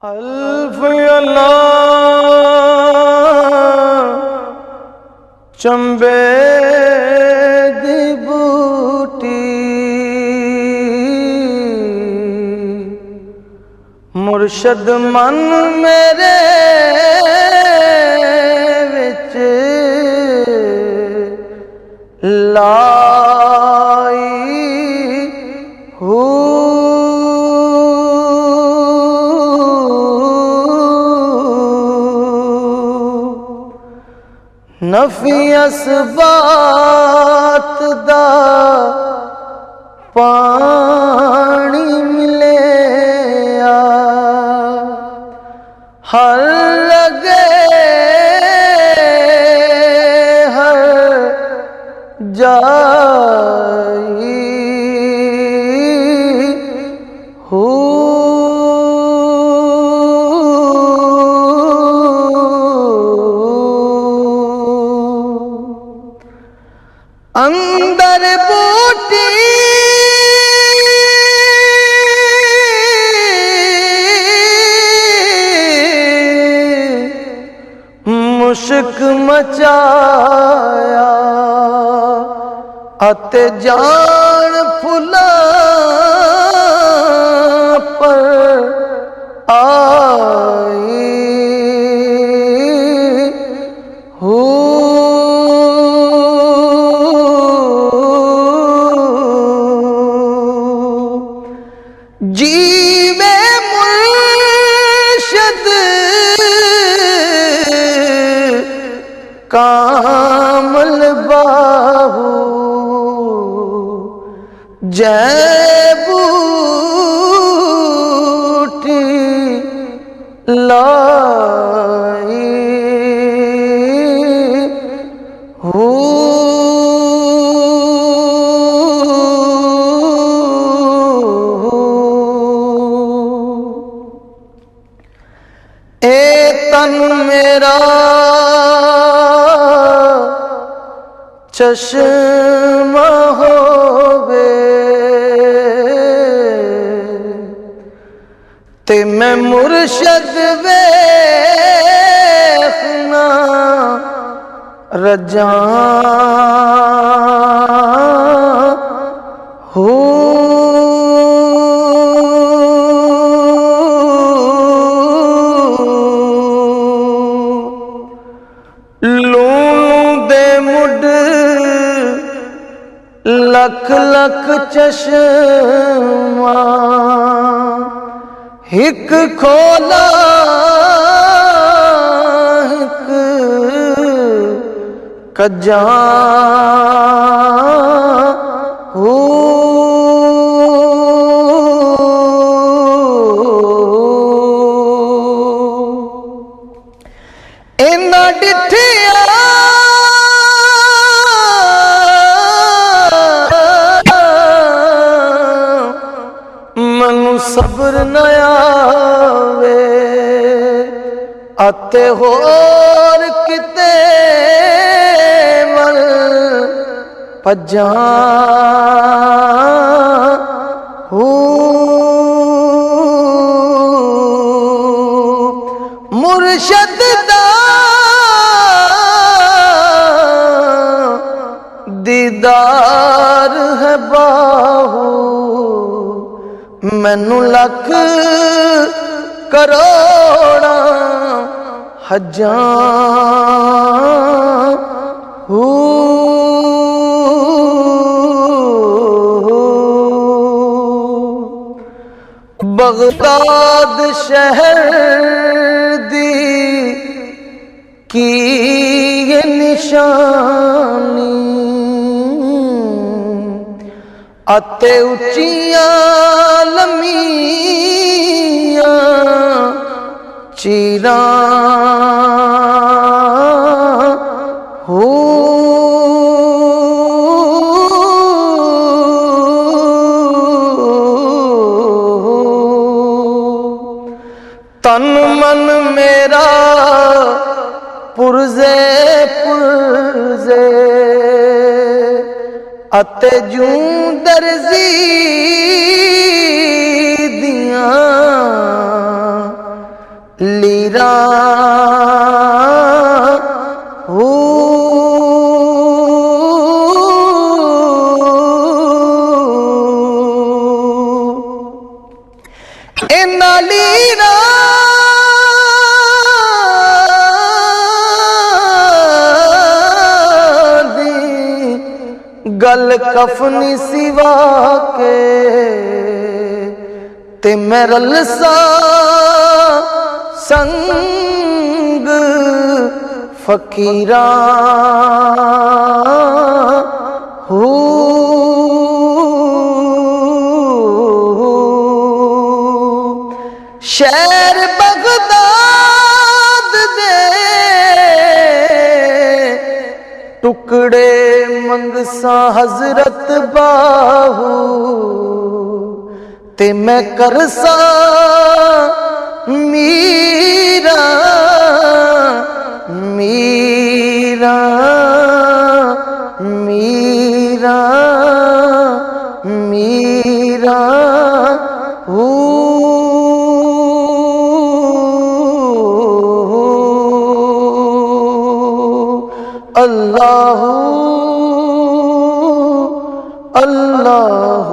अल्फ अल्लाह चंबे दी बूटी मुर्शद मन मेरे विच लाई नफी असबात दा पानी मिले हर लगे हर जाई अंदर बूटी मुश्क मचाया अते जान फुला पर आई जीवे मुर्शद कामल बाहू जय बूटी लाई तन मेरा चश्मा होवे ते मैं मुर्शद वेखना रजा हो लख लख चश्मा हिक खोला हिक कजा हो इना डिठिया सब्र न आवे अते होर किते वल भजा मुर्शद दा दीदार है बाहू मैनू लख करोड़ा हजार बगदाद शहर दी की ये निशानी अते उचियां लम्मियां चीरा हो तन मन मेरा पुरजे पुरजे अते जूं दर्जी दियां लीरा हो इन्ना लीरा गल कफनी सिवा के ते मैं रलसा संग फकीरा हो शहर बगदाद दे टुकड़े मंगसा हजरत बाहू ते मैं करसा मीरा मीरा मीरा मीरा हो अल्लाह अल्लाह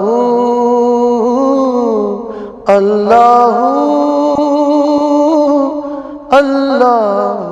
अल्लाह अल्लाह